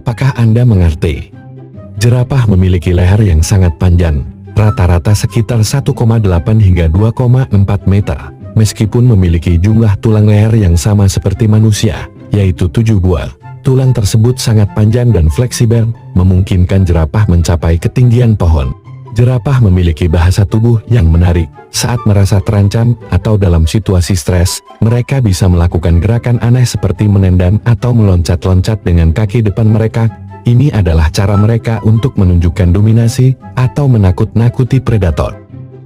Apakah Anda mengerti? Jerapah memiliki leher yang sangat panjang, rata-rata sekitar 1,8 hingga 2,4 meter, meskipun memiliki jumlah tulang leher yang sama seperti manusia, yaitu 7 buah. Tulang tersebut sangat panjang dan fleksibel, memungkinkan jerapah mencapai ketinggian pohon. Jerapah memiliki bahasa tubuh yang menarik. Saat merasa terancam atau dalam situasi stres, mereka bisa melakukan gerakan aneh seperti menendang atau meloncat-loncat dengan kaki depan mereka. Ini adalah cara mereka untuk menunjukkan dominasi atau menakut-nakuti predator.